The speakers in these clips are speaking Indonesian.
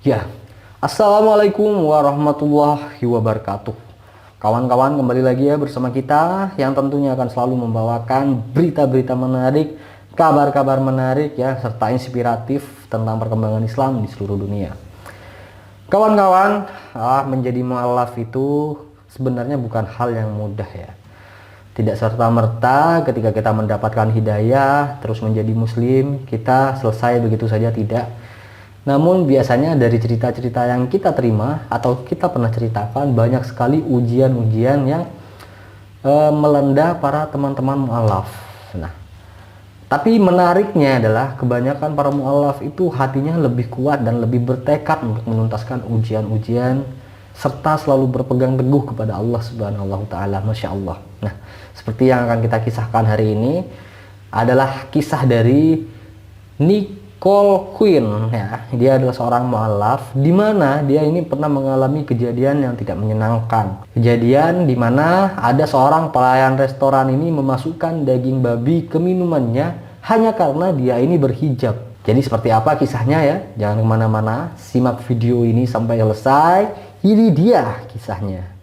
Ya, Assalamualaikum warahmatullahi wabarakatuh. Kawan-kawan, kembali lagi ya bersama kita yang tentunya akan selalu membawakan berita-berita menarik, kabar-kabar menarik ya, serta inspiratif tentang perkembangan Islam di seluruh dunia. Kawan-kawan, menjadi mualaf itu sebenarnya bukan hal yang mudah ya. Tidak serta-merta ketika kita mendapatkan hidayah terus menjadi muslim, kita selesai begitu saja, tidak. Namun biasanya dari cerita-cerita yang kita terima atau kita pernah ceritakan, banyak sekali ujian-ujian yang melanda para teman-teman mu'alaf. Nah, tapi menariknya adalah kebanyakan para mu'alaf itu hatinya lebih kuat dan lebih bertekad untuk menuntaskan ujian-ujian serta selalu berpegang teguh kepada Allah Subhanahu wa taala. Masya Allah. Nah, seperti yang akan kita kisahkan hari ini adalah kisah dari Nicole Queen ya. Dia adalah seorang mu'alaf di mana dia ini pernah mengalami kejadian yang tidak menyenangkan. Kejadian di mana ada seorang pelayan restoran ini memasukkan daging babi ke minumannya hanya karena dia ini berhijab. Jadi seperti apa kisahnya ya? Jangan kemana-mana, simak video ini sampai selesai. Ini dia kisahnya.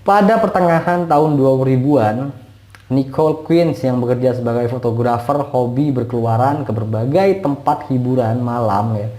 Pada pertengahan tahun 2000-an, Nicole Queen yang bekerja sebagai fotografer hobi berkeluaran ke berbagai tempat hiburan malam ya,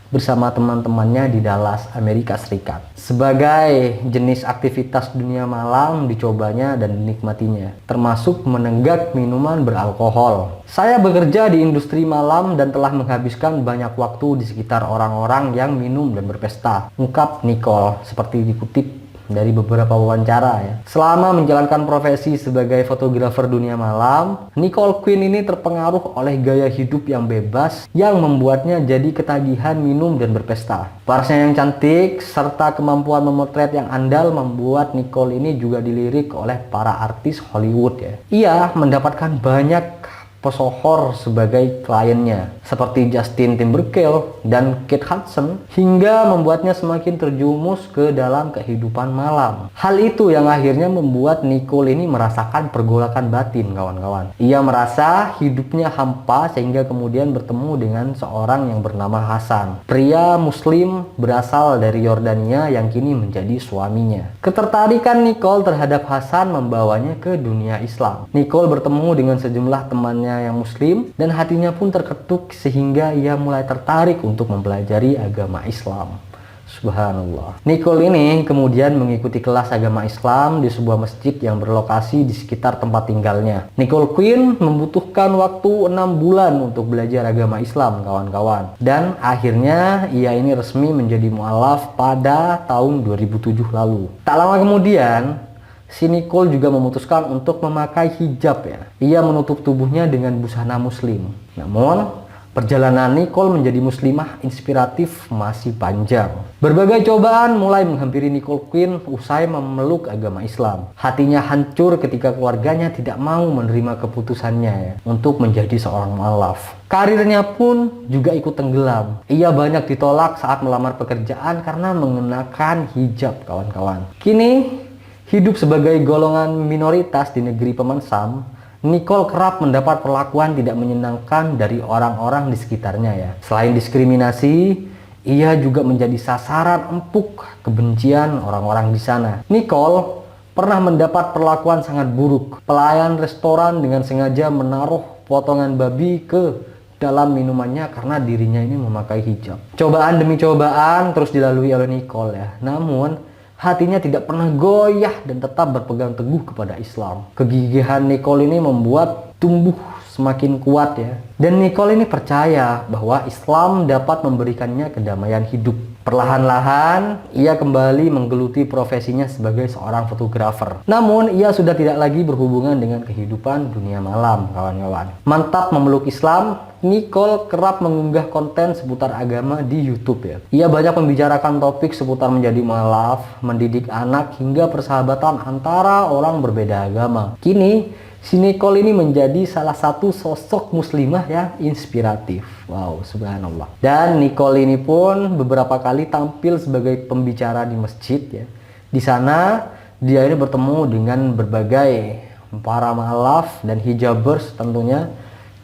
bersama teman-temannya di Dallas, Amerika Serikat. Sebagai jenis aktivitas dunia malam dicobanya dan dinikmatinya, termasuk menenggak minuman beralkohol. Saya bekerja di industri malam dan telah menghabiskan banyak waktu di sekitar orang-orang yang minum dan berpesta, ungkap Nicole seperti dikutip dari beberapa wawancara ya. Selama menjalankan profesi sebagai fotografer dunia malam, Nicole Queen ini terpengaruh oleh gaya hidup yang bebas yang membuatnya jadi ketagihan minum dan berpesta. Parasnya yang cantik serta kemampuan memotret yang andal membuat Nicole ini juga dilirik oleh para artis Hollywood ya. Ia mendapatkan banyak pesohor sebagai kliennya seperti Justin Timberlake dan Kate Hudson, hingga membuatnya semakin terjumus ke dalam kehidupan malam. Hal itu yang akhirnya membuat Nicole ini merasakan pergolakan batin, kawan-kawan. Ia merasa hidupnya hampa sehingga kemudian bertemu dengan seorang yang bernama Hasan, pria muslim berasal dari Yordania yang kini menjadi suaminya. Ketertarikan Nicole terhadap Hasan membawanya ke dunia Islam. Nicole bertemu dengan sejumlah temannya yang muslim dan hatinya pun terketuk sehingga ia mulai tertarik untuk mempelajari agama Islam. Subhanallah. Nicole ini kemudian mengikuti kelas agama Islam di sebuah masjid yang berlokasi di sekitar tempat tinggalnya. Nicole Queen membutuhkan waktu 6 bulan untuk belajar agama Islam, kawan-kawan. Dan akhirnya ia ini resmi menjadi mu'alaf pada tahun 2007 lalu. Tak lama kemudian, si Nicole juga memutuskan untuk memakai hijab ya. Ia menutup tubuhnya dengan busana muslim. Namun, perjalanan Nicole menjadi muslimah inspiratif masih panjang. Berbagai cobaan mulai menghampiri Nicole Queen usai memeluk agama Islam. Hatinya hancur ketika keluarganya tidak mau menerima keputusannya ya, untuk menjadi seorang mu'alaf. Karirnya pun juga ikut tenggelam. Ia banyak ditolak saat melamar pekerjaan karena mengenakan hijab, kawan-kawan. Kini, hidup sebagai golongan minoritas di negeri Paman Sam, Nicole kerap mendapat perlakuan tidak menyenangkan dari orang-orang di sekitarnya ya. Selain diskriminasi, ia juga menjadi sasaran empuk kebencian orang-orang di sana. Nicole pernah mendapat perlakuan sangat buruk. Pelayan restoran dengan sengaja menaruh potongan babi ke dalam minumannya karena dirinya ini memakai hijab. Cobaan demi cobaan terus dilalui oleh Nicole ya. Namun, hatinya tidak pernah goyah dan tetap berpegang teguh kepada Islam. Kegigihan Nicole ini membuat tumbuh semakin kuat ya. Dan Nicole ini percaya bahwa Islam dapat memberikannya kedamaian hidup. Perlahan-lahan, ia kembali menggeluti profesinya sebagai seorang fotografer. Namun, ia sudah tidak lagi berhubungan dengan kehidupan dunia malam, kawan-kawan. Mantap memeluk Islam, Nicole kerap mengunggah konten seputar agama di YouTube ya. Ia banyak membicarakan topik seputar menjadi mu'alaf, mendidik anak, hingga persahabatan antara orang berbeda agama. Kini, si Nicole ini menjadi salah satu sosok muslimah yang inspiratif. Wow, subhanallah. Dan Nicole ini pun beberapa kali tampil sebagai pembicara di masjid ya. Di sana dia ini bertemu dengan berbagai para ma'alaf dan hijabers tentunya,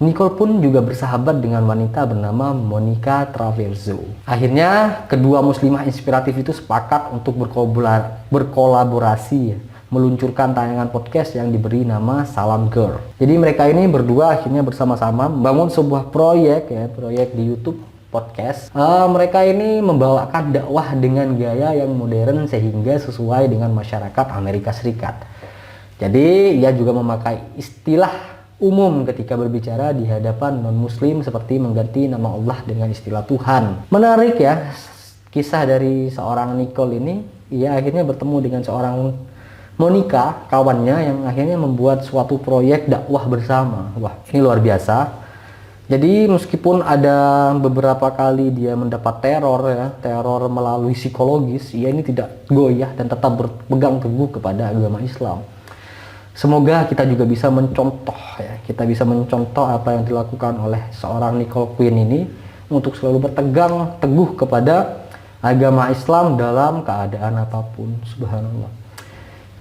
Nicole pun juga bersahabat dengan wanita bernama Monica Traverso. Akhirnya kedua muslimah inspiratif itu sepakat untuk berkolaborasi ya, meluncurkan tayangan podcast yang diberi nama Salam Girl. Jadi mereka ini berdua akhirnya bersama-sama membangun sebuah proyek ya, proyek di YouTube podcast. Mereka ini membawakan dakwah dengan gaya yang modern sehingga sesuai dengan masyarakat Amerika Serikat. Jadi ia juga memakai istilah umum ketika berbicara di hadapan non-muslim seperti mengganti nama Allah dengan istilah Tuhan. Menarik ya, kisah dari seorang Nicole ini. Ia akhirnya bertemu dengan seorang Monica, kawannya, yang akhirnya membuat suatu proyek dakwah bersama. Wah, ini luar biasa. Jadi meskipun ada beberapa kali dia mendapat teror ya, teror melalui psikologis, ia ini tidak goyah dan tetap berpegang teguh kepada agama Islam. Semoga kita juga bisa mencontoh ya, kita bisa mencontoh apa yang dilakukan oleh seorang Nicole Queen ini untuk selalu berpegang teguh kepada agama Islam dalam keadaan apapun. Subhanallah.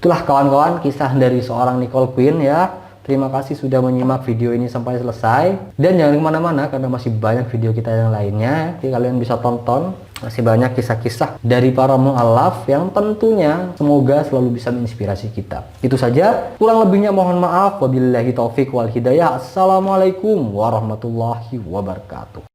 Itulah kawan-kawan kisah dari seorang Nicole Queen ya. Terima kasih sudah menyimak video ini sampai selesai. Dan jangan kemana-mana karena masih banyak video kita yang lainnya. Jadi kalian bisa tonton. Masih banyak kisah-kisah dari para mu'alaf yang tentunya semoga selalu bisa menginspirasi kita. Itu saja. Kurang lebihnya mohon maaf. Wabillahi taufik wal hidayah. Assalamualaikum warahmatullahi wabarakatuh.